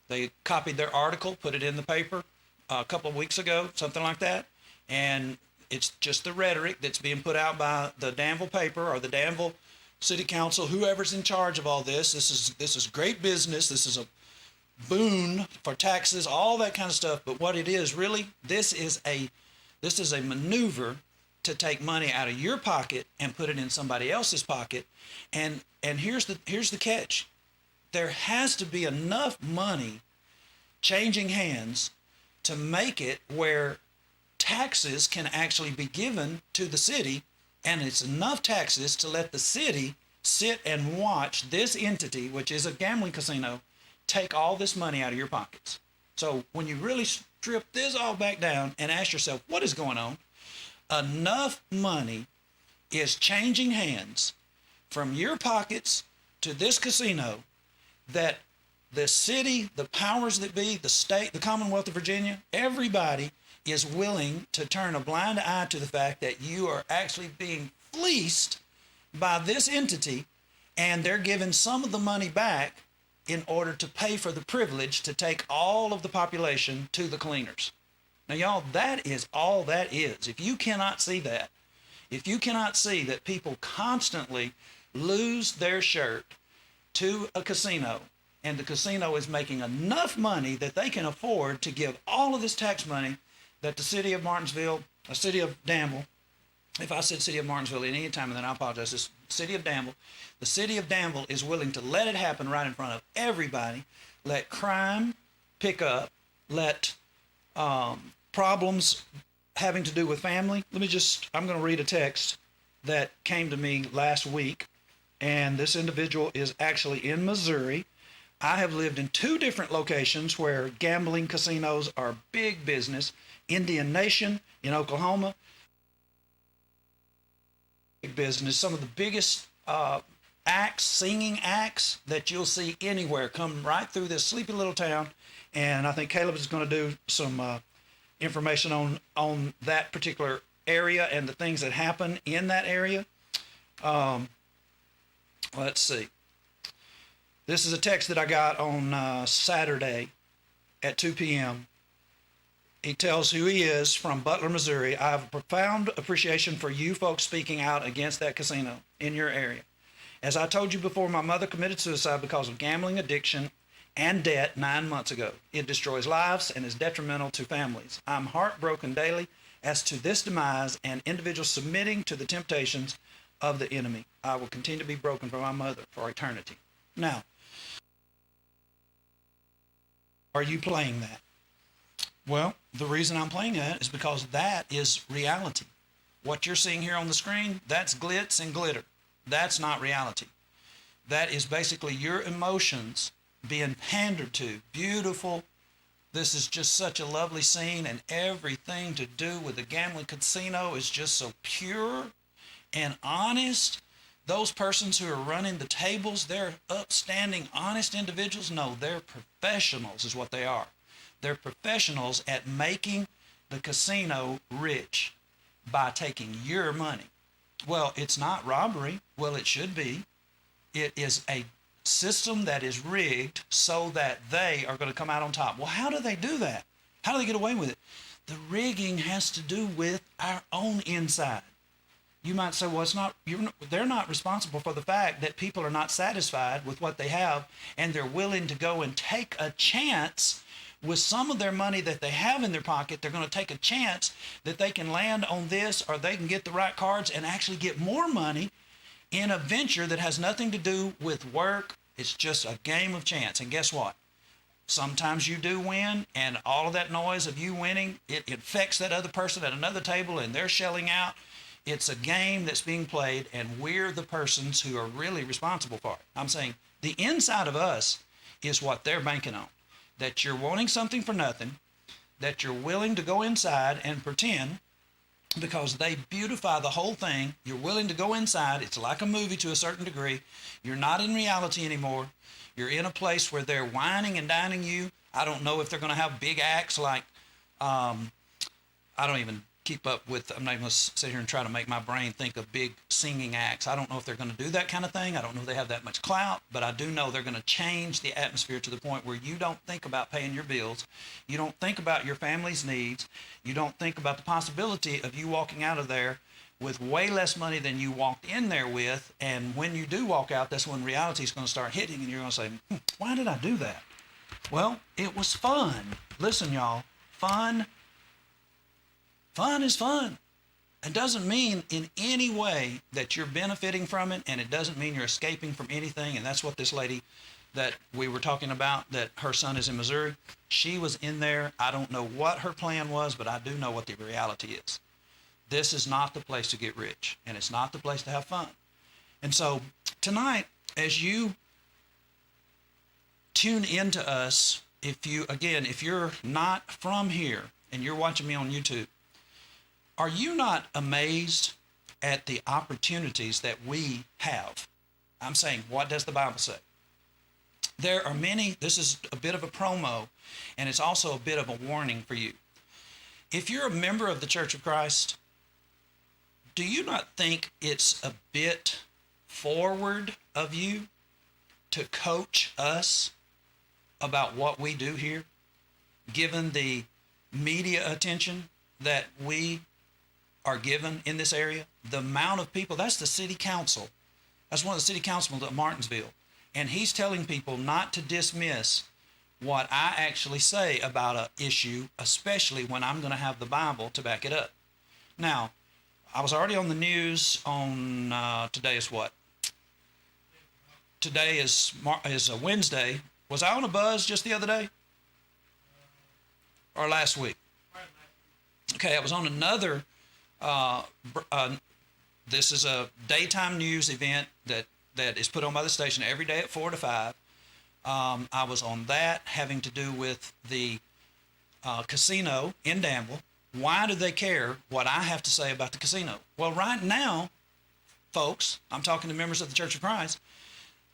They copied their article, put it in the paper a couple of weeks ago, something like that, and it's just the rhetoric that's being put out by the Danville paper or the Danville City Council, whoever's in charge of all this. This is great business. This is a boon for taxes, all that kind of stuff. But what it is really, this is a maneuver to take money out of your pocket and put it in somebody else's pocket. And here's the catch. There has to be enough money changing hands to make it where taxes can actually be given to the city, and it's enough taxes to let the city sit and watch this entity, which is a gambling casino, take all this money out of your pockets. So when you really strip this all back down and ask yourself, what is going on? Enough money is changing hands from your pockets to this casino that the city, the powers that be, the state, the Commonwealth of Virginia, everybody is willing to turn a blind eye to the fact that you are actually being fleeced by this entity, and they're giving some of the money back in order to pay for the privilege to take all of the population to the cleaners. Now, y'all, that is all that is. If you cannot see that, if you cannot see that people constantly lose their shirt to a casino, and the casino is making enough money that they can afford to give all of this tax money that the city of Martinsville, the city of Danville, if I said city of Martinsville at any time, then I apologize, it's city of Danville. The city of Danville is willing to let it happen right in front of everybody, let crime pick up, let problems having to do with family. I'm going to read a text that came to me last week, and this individual is actually in Missouri. I have lived in 2 different locations where gambling casinos are big business. Indian Nation in Oklahoma, big business. Some of the biggest acts, singing acts that you'll see anywhere come right through this sleepy little town. And I think Caleb is going to do some information on that particular area and the things that happen in that area. Let's see. This is a text that I got on Saturday at 2 p.m. He tells who he is, from Butler, Missouri. I have a profound appreciation for you folks speaking out against that casino in your area. As I told you before, my mother committed suicide because of gambling addiction and debt 9 months ago. It destroys lives and is detrimental to families. I'm heartbroken daily as to this demise and individuals submitting to the temptations of the enemy. I will continue to be broken for my mother for eternity. Now, are you playing that? Well, the reason I'm playing that is because that is reality. What you're seeing here on the screen, that's glitz and glitter. That's not reality. That is basically your emotions being pandered to. Beautiful. This is just such a lovely scene, and everything to do with the gambling casino is just so pure and honest. Those persons who are running the tables, they're upstanding, honest individuals. No, they're professionals is what they are. They're professionals at making the casino rich by taking your money. Well, it's not robbery. Well, it should be. It is a system that is rigged so that they are going to come out on top. Well, how do they do that? How do they get away with it? The rigging has to do with our own inside. You might say, well, they're not responsible for the fact that people are not satisfied with what they have, and they're willing to go and take a chance with some of their money that they have in their pocket. They're going to take a chance that they can land on this, or they can get the right cards and actually get more money in a venture that has nothing to do with work. It's just a game of chance. And guess what? Sometimes you do win, and all of that noise of you winning, it affects that other person at another table, and they're shelling out. It's a game that's being played, and we're the persons who are really responsible for it. I'm saying the inside of us is what they're banking on. That you're wanting something for nothing, that you're willing to go inside and pretend, because they beautify the whole thing. You're willing to go inside. It's like a movie to a certain degree. You're not in reality anymore. You're in a place where they're whining and dining you. I don't know if they're going to have big acts like, I don't even keep up with, I'm not even going to sit here and try to make my brain think of big singing acts. I don't know if they're going to do that kind of thing. I don't know if they have that much clout, but I do know they're going to change the atmosphere to the point where you don't think about paying your bills. You don't think about your family's needs. You don't think about the possibility of you walking out of there with way less money than you walked in there with. And when you do walk out, that's when reality is going to start hitting, and you're going to say, why did I do that? Well, it was fun. Listen, y'all, fun is fun. It doesn't mean in any way that you're benefiting from it, and it doesn't mean you're escaping from anything. And that's what this lady that we were talking about, that her son is in Missouri, she was in there. I don't know what her plan was, but I do know what the reality is. This is not the place to get rich, and it's not the place to have fun. And so tonight, as you tune into us, if you're not from here and you're watching me on YouTube, are you not amazed at the opportunities that we have? I'm saying, what does the Bible say? There are many. This is a bit of a promo, and it's also a bit of a warning for you. If you're a member of the Church of Christ, do you not think it's a bit forward of you to coach us about what we do here, given the media attention that we are given in this area? The amount of people, that's the city council. That's one of the city councilmen at Martinsville. And he's telling people not to dismiss what I actually say about an issue, especially when I'm going to have the Bible to back it up. Now, I was already on the news on, today is what? Today is a Wednesday. Was I on a buzz just the other day? Or last week? Okay, I was on another, this is a daytime news event that is put on by the station every day at 4 to 5. I was on that, having to do with the casino in Danville. Why do they care what I have to say about the casino? Well, right now, folks, I'm talking to members of the Church of Christ.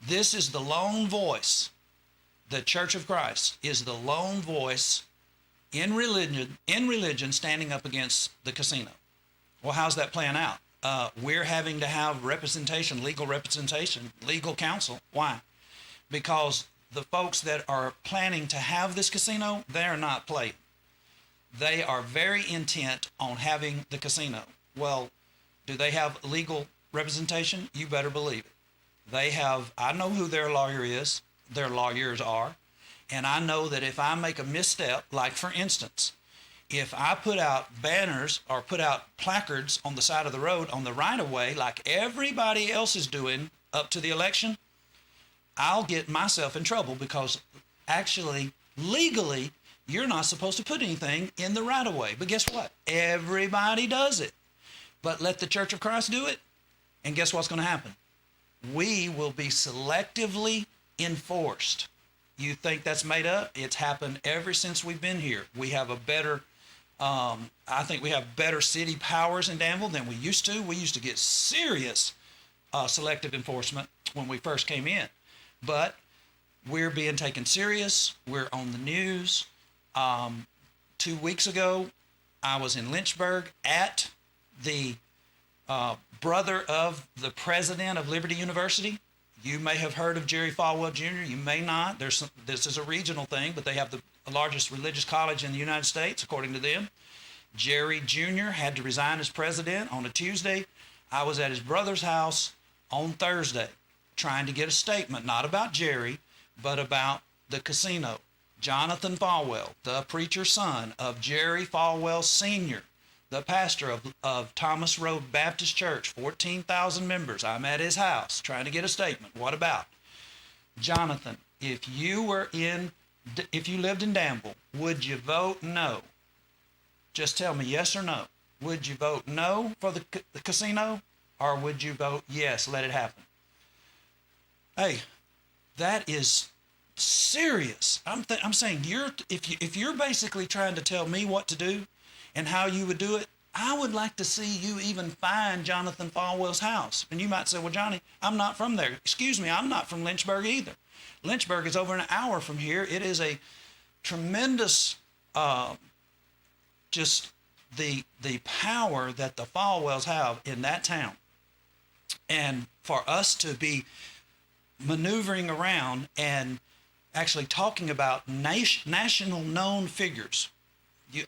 This is the lone voice. The Church of Christ is the lone voice in religion standing up against the casino. Well, how's that playing out? We're having to have representation, legal counsel. Why? Because the folks that are planning to have this casino, they're not playing. They are very intent on having the casino. Well, do they have legal representation? You better believe it. They have, I know who their lawyer is, their lawyers are, and I know that if I make a misstep, like for instance, if I put out banners or put out placards on the side of the road on the right of way, like everybody else is doing up to the election, I'll get myself in trouble because actually, legally, you're not supposed to put anything in the right of way. But guess what? Everybody does it. But let the Church of Christ do it, and guess what's going to happen? We will be selectively enforced. You think that's made up? It's happened ever since we've been here. We have a better, I think we have better city powers in Danville than we used to. We used to get serious selective enforcement when we first came in. But we're being taken serious. We're on the news. 2 weeks ago, I was in Lynchburg at the brother of the president of Liberty University. You may have heard of Jerry Falwell Jr. You may not. This is a regional thing, but they have the largest religious college in the United States, according to them. Jerry Jr. had to resign as president on a Tuesday. I was at his brother's house on Thursday trying to get a statement, not about Jerry, but about the casino. Jonathan Falwell, the preacher's son of Jerry Falwell Sr., the pastor of Thomas Road Baptist Church, 14,000 members. I'm at his house trying to get a statement. What about? Jonathan, if you lived in Danville, would you vote no? Just tell me yes or no. Would you vote no for the casino, or would you vote yes, let it happen? Hey, that is serious. I'm saying if you're basically trying to tell me what to do and how you would do it, I would like to see you even find Jonathan Falwell's house. And you might say, well, Johnny, I'm not from there. Excuse me, I'm not from Lynchburg either. Lynchburg is over an hour from here. It is a tremendous, just the power that the Falwells have in that town. And for us to be maneuvering around and actually talking about national known figures.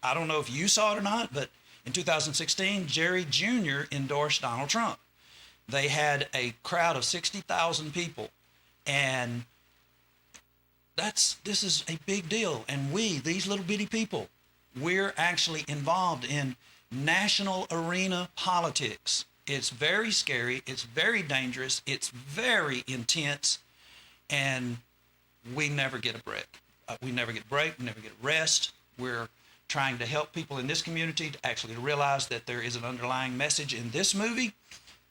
I don't know if you saw it or not, but in 2016, Jerry Jr. endorsed Donald Trump. They had a crowd of 60,000 people, and this is a big deal. And these little bitty people, we're actually involved in national arena politics. It's very scary. It's very dangerous. It's very intense, and we never get a break. We never get a break. We never get rest. We're trying to help people in this community to actually realize that there is an underlying message in this movie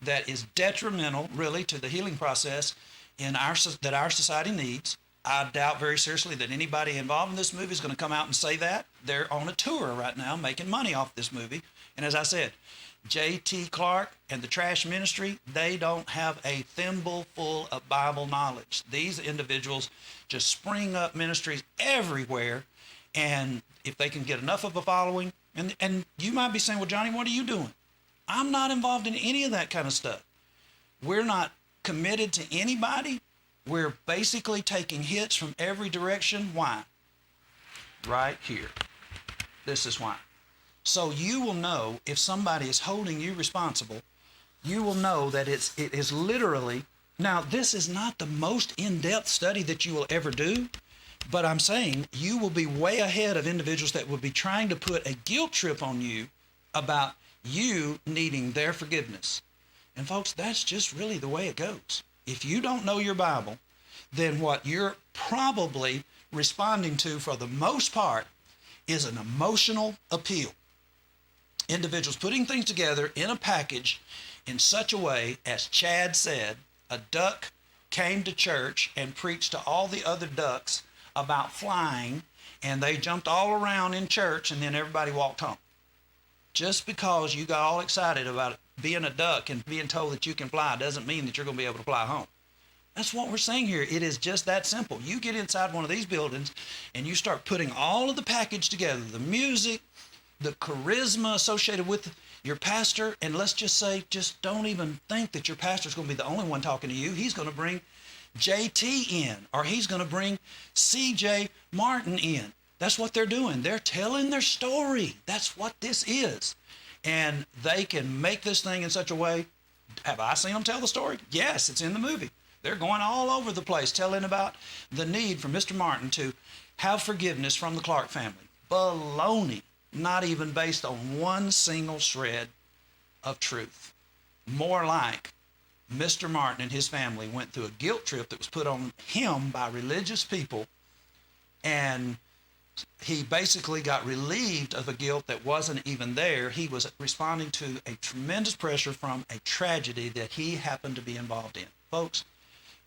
that is detrimental, really, to the healing process that our society needs. I doubt very seriously that anybody involved in this movie is going to come out and say that. They're on a tour right now making money off this movie. And as I said, J.T. Clark and the Trash Ministry, they don't have a thimble full of Bible knowledge. These individuals just spring up ministries everywhere, and if they can get enough of a following, and you might be saying, well, Johnny, what are you doing? I'm not involved in any of that kind of stuff. We're not committed to anybody. We're basically taking hits from every direction. Why? Right here. This is why. So you will know if somebody is holding you responsible, you will know that it is literally, now this is not the most in-depth study that you will ever do, but I'm saying you will be way ahead of individuals that will be trying to put a guilt trip on you about you needing their forgiveness. And folks, that's just really the way it goes. If you don't know your Bible, then what you're probably responding to for the most part is an emotional appeal. Individuals putting things together in a package in such a way, as Chad said, a duck came to church and preached to all the other ducks about flying, and they jumped all around in church, and then everybody walked home. Just because you got all excited about being a duck and being told that you can fly doesn't mean that you're going to be able to fly home. That's what we're saying here. It is just that simple. You get inside one of these buildings and you start putting all of the package together, the music, the charisma associated with your pastor, and let's just say, just don't even think that your pastor's going to be the only one talking to you. He's going to bring JT in, or he's going to bring CJ Martin in. That's what they're doing. They're telling their story. That's what this is. And they can make this thing in such a way. Have I seen them tell the story? Yes, it's in the movie. They're going all over the place telling about the need for Mr. Martin to have forgiveness from the Clark family. Baloney. Not even based on one single shred of truth. More like Mr. Martin and his family went through a guilt trip that was put on him by religious people, and he basically got relieved of a guilt that wasn't even there. He was responding to a tremendous pressure from a tragedy that he happened to be involved in. Folks,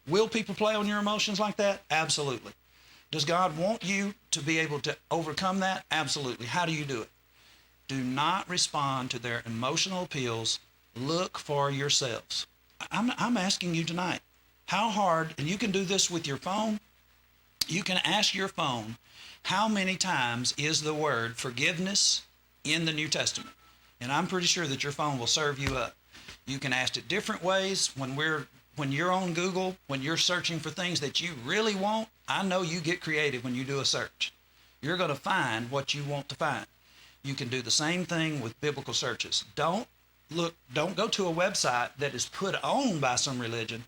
will people play on your emotions like that? Absolutely. Does God want you to be able to overcome that? Absolutely. How do you do it? Do not respond to their emotional appeals. Look for yourselves. I'm asking you tonight, how hard, and you can do this with your phone, you can ask your phone, how many times is the word forgiveness in the New Testament? And I'm pretty sure that your phone will serve you up. You can ask it different ways. When you're on Google, when you're searching for things that you really want, I know you get creative when you do a search. You're going to find what you want to find. You can do the same thing with biblical searches. Don't go to a website that is put on by some religion.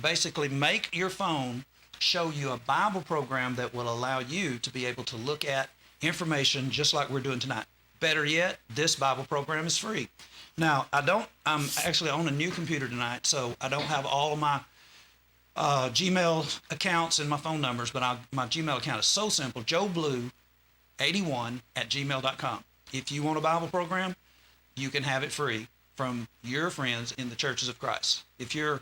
Basically, make your phone show you a Bible program that will allow you to be able to look at information just like we're doing tonight. Better yet, this Bible program is free. Now, I'm actually on a new computer tonight, so I don't have all of my Gmail accounts and my phone numbers, but my Gmail account is so simple, joeblue81@gmail.com. If you want a Bible program, you can have it free from your friends in the Churches of Christ. If you're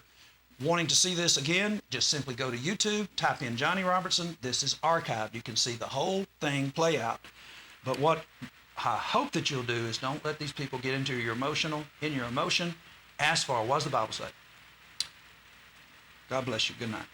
wanting to see this again, just simply go to YouTube, type in Johnny Robertson. This is archived. You can see the whole thing play out. But what I hope that you'll do is don't let these people get into your emotion. Ask for, what does the Bible say? God bless you. Good night.